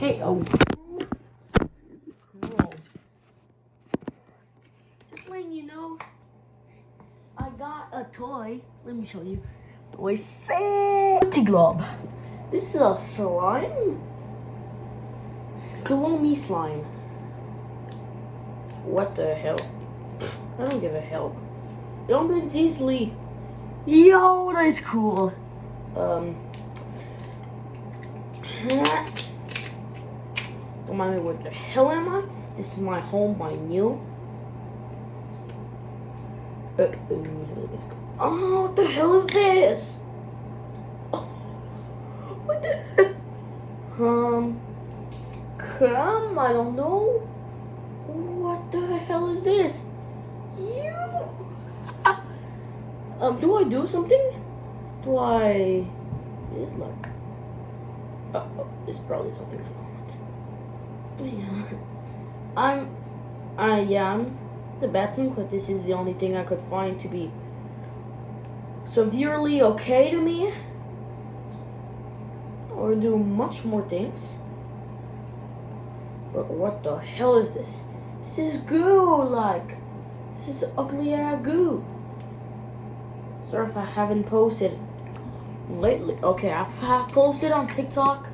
Hey, oh. Cool. Just letting you know, I got a toy. Let me show you. Toy Santa Globe. This is a slime. Gloomy slime. What the hell? I don't give a hell. It opens easily. Yo, that's cool. Don't mind me, where the hell am I? This is my home, my new. Oh, what the hell is this? Oh, what the hell? I don't know. What the hell is this? Do I do something? Do I? It's like. It's probably something I don't want. Yeah. I'm the bad thing, but this is the only thing I could find to be severely okay to me, or do much more things. But what the hell is this? This is goo, like. This is ugly ass goo. Sorry if I haven't posted lately. Okay, I have posted on TikTok,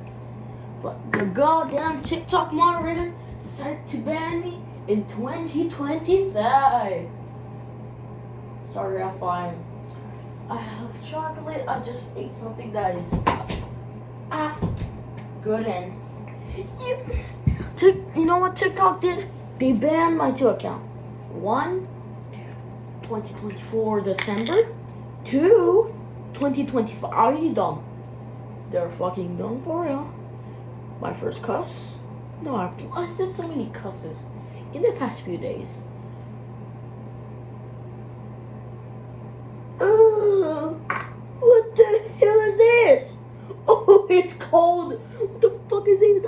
but the goddamn TikTok moderator decided to ban me in 2025. Sorry if I have chocolate. I just ate something that is good, and you know what TikTok did? They banned my two accounts. 1, 2024 December. 2, 2025. Are you dumb? They're fucking dumb for real. My first cuss. No, I said so many cusses in the past few days. What the hell is this? Oh, it's cold. What the fuck is this?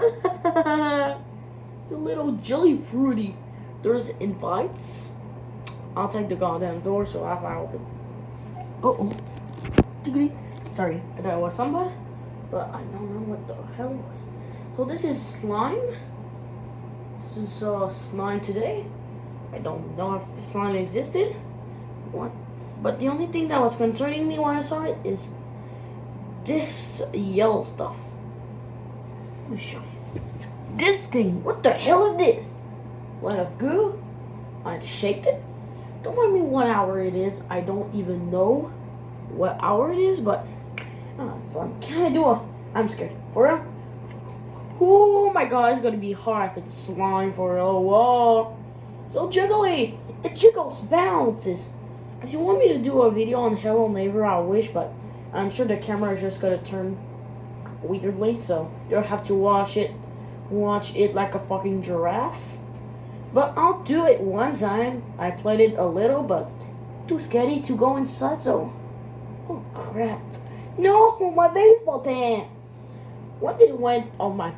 It's a little jelly fruity. There's invites outside the goddamn door, so I open. Sorry, I thought it was somebody, but I don't know what the hell it was. So this is slime. This is slime today. I don't know if slime existed. What? But the only thing that was concerning me when I saw it is this yellow stuff. Let me show you. This thing. What the hell is this? Lot of goo. I shaked it. Don't mind me what hour it is. I don't even know what hour it is, but fun. Can I do I'm scared. For real? Oh my god, it's gonna be hard if it's slime for real. Whoa. So jiggly. It jiggles, bounces. If you want me to do a video on Hello Neighbor, I wish, but I'm sure the camera is just gonna turn weirdly, so you'll have to watch it like a fucking giraffe. But I'll do it one time. I played it a little, but too scary to go inside, so. Oh crap. No, my baseball pant. What did it went on my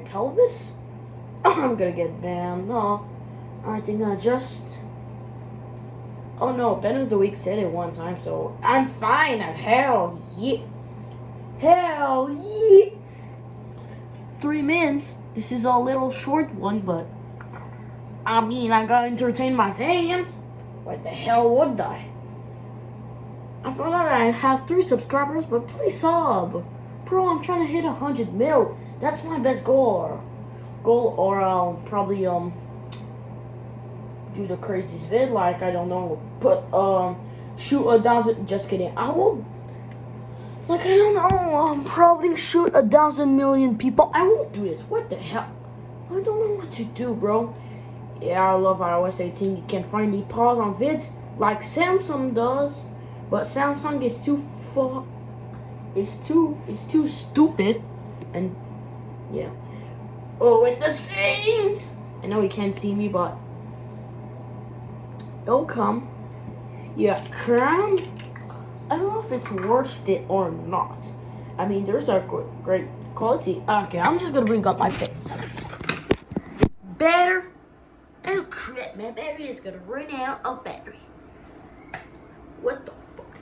pelvis? I'm gonna get banned. No. I think I just. Oh no, Ben of the Week said it one time, so I'm fine. Hell yeah. Hell yeah. 3 minutes. This is a little short one, but I mean, I gotta entertain my fans. What the hell would I? I forgot that I have 3 subscribers, but please sub. Bro, I'm trying to hit 100 mil. That's my best goal. Or I'll probably do the craziest vid, like I don't know, shoot 1,000. Just kidding. I will. Like I don't know. Probably shoot 1,000 million people. I won't do this. What the hell? I don't know what to do, bro. Yeah, I love iOS 18. You can find the pause on vids like Samsung does, but Samsung is too it's too stupid, and yeah. Oh, with the things. I know you can't see me, but it'll come. Yeah, crime. I don't know if it's worth it or not. I mean, there's a great quality. Okay, I'm just gonna bring up my face. Better. Oh crap, my battery is gonna run out of battery. What the fuck?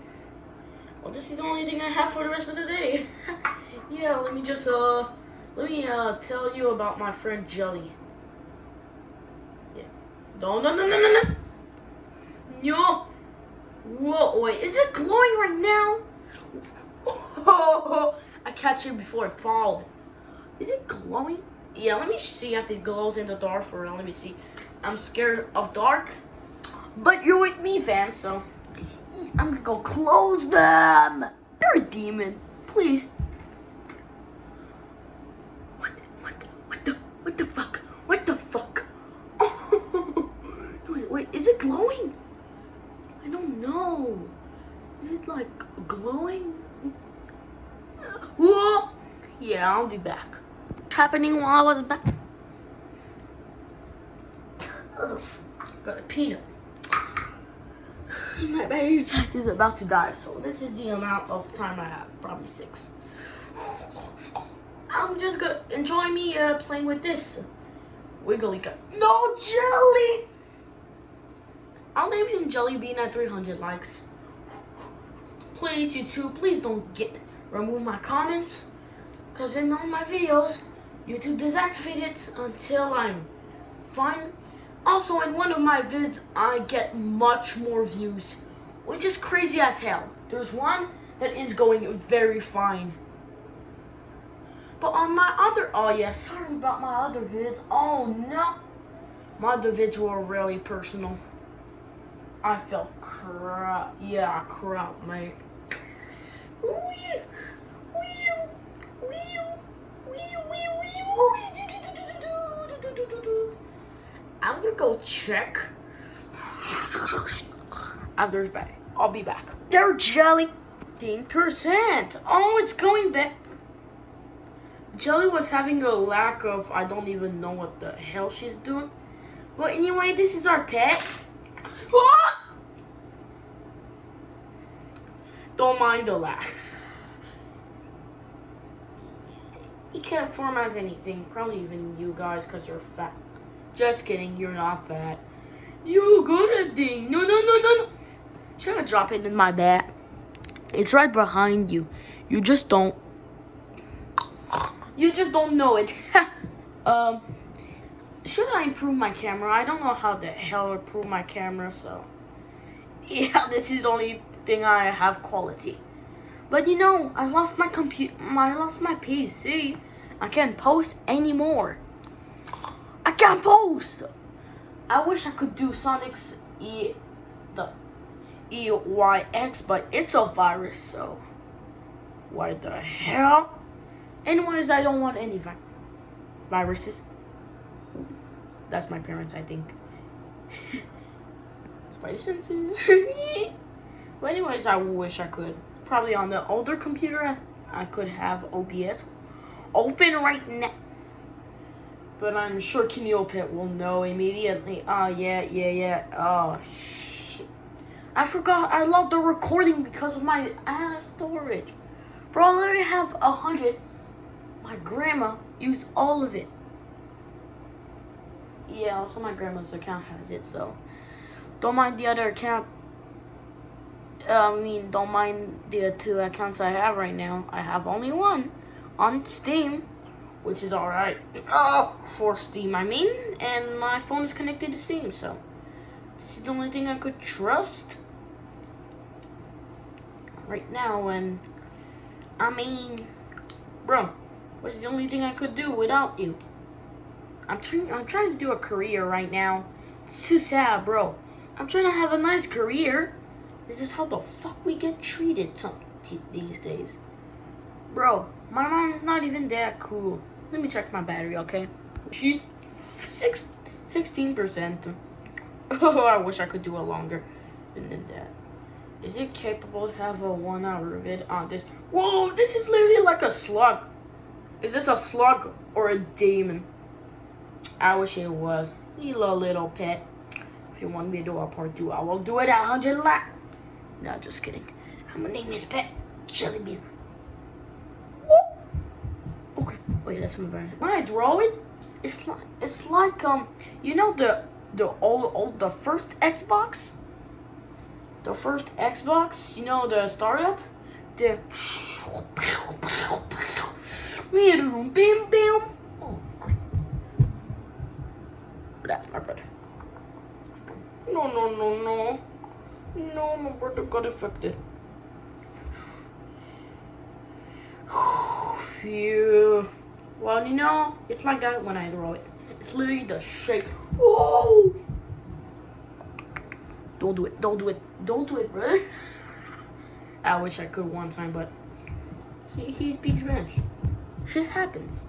Well, this is the only thing I have for the rest of the day. Yeah, let me Let me tell you about my friend Jelly. Yeah. No. No. Whoa, wait, is it glowing right now? Oh, I catch it before it falls. Is it glowing? Yeah, let me see if it glows in the dark for real. Let me see. I'm scared of dark. But you're with me, fam, so I'm gonna go close them. You're a demon. Please. What the fuck? What the fuck? Oh, wait, is it glowing? I don't know. Is it like glowing? Whoa! Yeah, I'll be back. What's happening while I was back? Got a peanut. My battery pack is about to die, so this is the amount of time I have, probably 6. I'm just gonna enjoy me playing with this wiggly guy. No jelly! I'll name him Jelly Bean at 300 likes. Please, YouTube, please don't remove my comments, because in all my videos, YouTube deactivates until I'm fine. Also, in one of my vids, I get much more views, which is crazy as hell. There's one that is going very fine. But on my other, oh yeah, sorry about my other vids. Oh no, my other vids were really personal. I felt crap. Yeah, crap, mate. I'm gonna go check. After it's back, I'll be back. They're jelly. 10%. Oh, it's going back. Jelly was having a lack of, I don't even know what the hell she's doing. But anyway, this is our pet. What? Don't mind the lack. He can't form as anything. Probably even you guys, because you're fat. Just kidding, you're not fat. You good thing. No. Should I drop it in my bag? It's right behind you. You just don't know it. Should I improve my camera? I don't know how the hell to improve my camera, so yeah, this is the only thing I have quality. But you know, I lost my PC. I can't post anymore. I can't post. I wish I could do Sonic's EYX, but it's a virus, so what the hell? Anyways, I don't want any viruses. That's my parents, I think. Spider senses. But anyways, I wish I could. Probably on the older computer, I could have OBS open right now. But I'm sure Kineopet will know immediately. Oh, yeah. Oh, shit. I forgot I lost the recording because of my storage. Bro, I already have 100. My grandma used all of it. Yeah, also my grandma's account has it, so don't mind the other account. Don't mind the 2 accounts I have right now. I have only one on Steam, which is alright. For Steam, and my phone is connected to Steam, so this is the only thing I could trust right now. And bro, what's the only thing I could do without you? I'm trying to do a career right now. It's too sad, bro. I'm trying to have a nice career. This is how the fuck we get treated these days. Bro, my mom is not even that cool. Let me check my battery, okay? She 16%. Oh, I wish I could do it longer than that. Is it capable to have a 1 hour vid on this? Whoa, this is literally like a slug. Is this a slug or a demon? I wish it was. Hello, little pet. If you want me to do a part 2, I will do it at 100 likes. No, just kidding. I'm gonna name this pet Jelly Bean. Okay, wait, that's my brand. When I draw it, it's like you know the first Xbox? The first Xbox, you know, the startup? Bim, bim. Oh. That's my brother. No. No, my brother got affected. Phew. Well, you know, it's like that when I draw it. It's literally the shape. Whoa! Don't do it, brother. I wish I could one time, but he speaks Spanish. Shit happens.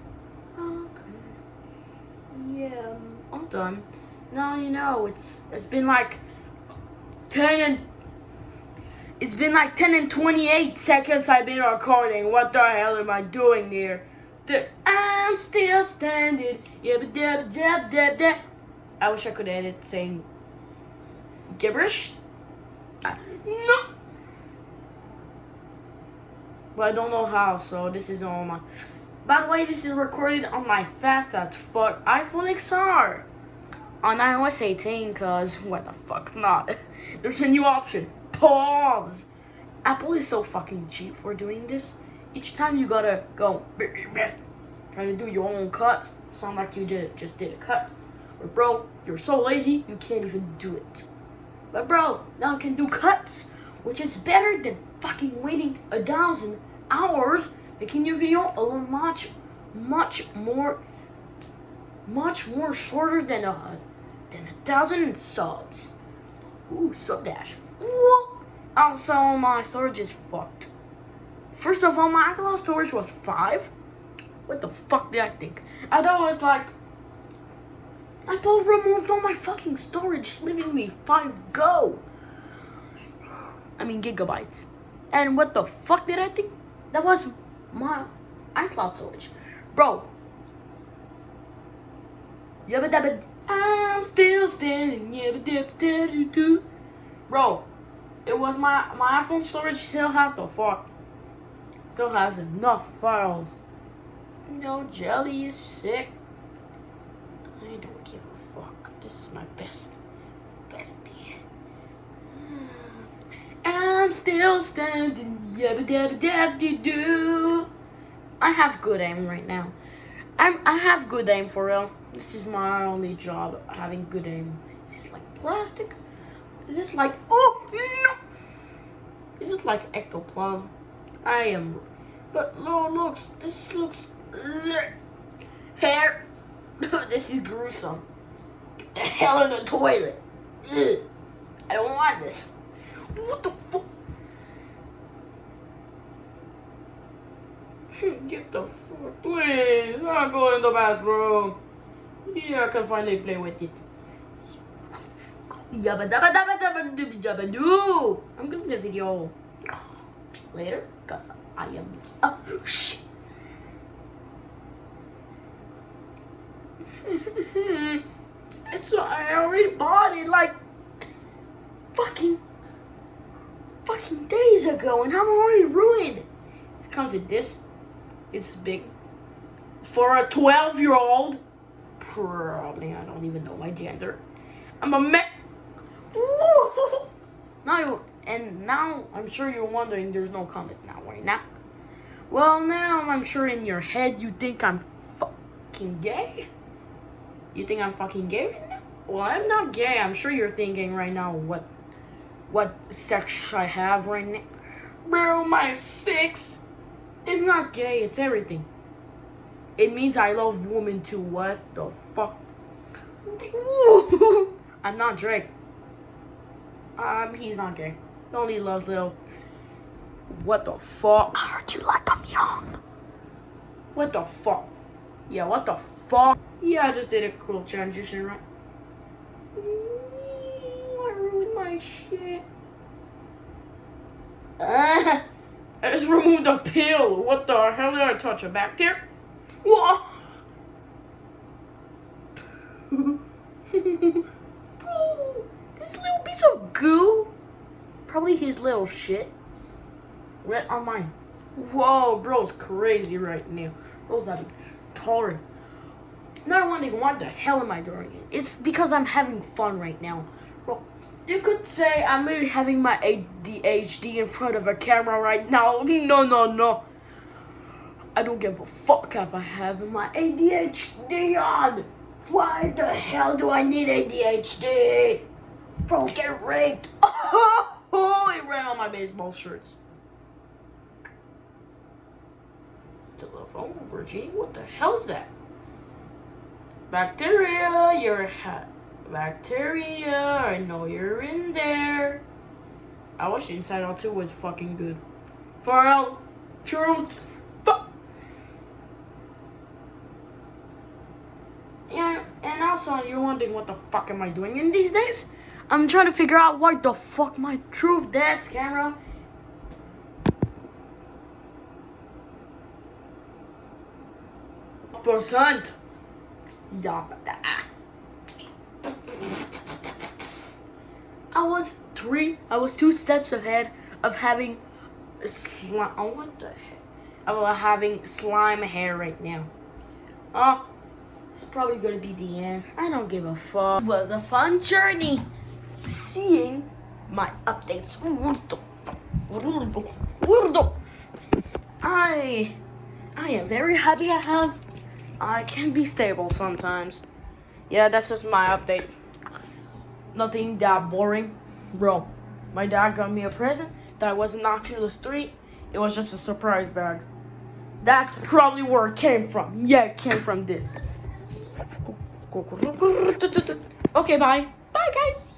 Okay. Yeah, I'm done. Now you know it's been like 10 and 28 seconds I've been recording. What the hell am I doing there? I'm still standing. I wish I could edit saying gibberish. No. But I don't know how, so this is on my... By the way, this is recorded on my fast as fuck iPhone XR. On iOS 18, cause what the fuck not. There's a new option. Pause. Apple is so fucking cheap for doing this. Each time you gotta go trying to do your own cuts. Sound like you just did a cut. But bro, you're so lazy you can't even do it. But bro, now I can do cuts, which is better than fucking waiting 1,000 hours making your video a little much more shorter than 1,000 subs. Ooh, sub dash. Also, my storage is fucked. First of all, my iCloud storage was 5. What the fuck did I think? I thought it was like, I both removed all my fucking storage, leaving me 5 gigabytes. And what the fuck did I think? That was my iCloud storage. Bro. I'm still standing. Bro, it was my iPhone storage still has enough files. No, Jelly is sick. I don't give a fuck. This is my bestie. I'm still standing. I have good aim right now. I have good aim for real. This is my only job, having good aim. Is this like plastic? Is this like, oh no! Is this like ectoplasm? I am, but no, this looks hair. This is gruesome. Get the hell in the toilet. Ugh. I don't want this. What the fuck? Get the fuck, please. I'll go in the bathroom. Yeah, I can finally play with it. Yabba dabba dabba dabba dooby jabba doo. I'm gonna do the video later because I am. Oh shit. I already bought it like fucking days ago, and I'm already ruined. It comes with this. It's big for a 12-year-old. Probably, I don't even know my gender. I'm a man. Now I'm sure you're wondering there's no comments now, right now. Well, now I'm sure in your head you think I'm fucking gay. You think I'm fucking gay right now? Well, I'm not gay. I'm sure you're thinking right now what sex I have right now. Bro, my sex is not gay. It's everything. It means I love women too. What the fuck? I'm not Drake. He's not gay. He only loves little. What the fuck? I heard you like I'm young. What the fuck? Yeah, what the fuck? Yeah, I just did a cool transition, right? I ruined my shit. I just removed a pill. What the hell did I touch? A back there? Whoa! Bro, this little piece of goo. Probably his little shit. Right on mine. Whoa, bro's crazy right now. Bro's having torrid. Not wondering what the hell am I doing? It's because I'm having fun right now. Bro, you could say I'm literally having my ADHD in front of a camera right now. No. I don't give a fuck if I have my ADHD on. Why the hell do I need ADHD? Bro, get raped. Oh, it ran on my baseball shirts. Telephone, Virginia, what the hell is that? Bacteria, bacteria, I know you're in there. I wish Inside Out 2 was fucking good. For real, truth, fuck. Yeah, and also you're wondering what the fuck am I doing in these days? I'm trying to figure out what the fuck my truth desk camera. %. Yeah. I was 2 steps ahead of having slime. Oh, what the heck? Of having slime hair right now. It's probably gonna be the end. I don't give a fuck. It was a fun journey seeing my updates. I am very happy I can be stable sometimes. Yeah, that's just my update. Nothing that boring. Bro, my dad got me a present that wasn't actually to the street. It was just a surprise bag. That's probably where it came from. Yeah, it came from this. Okay, bye. Bye, guys.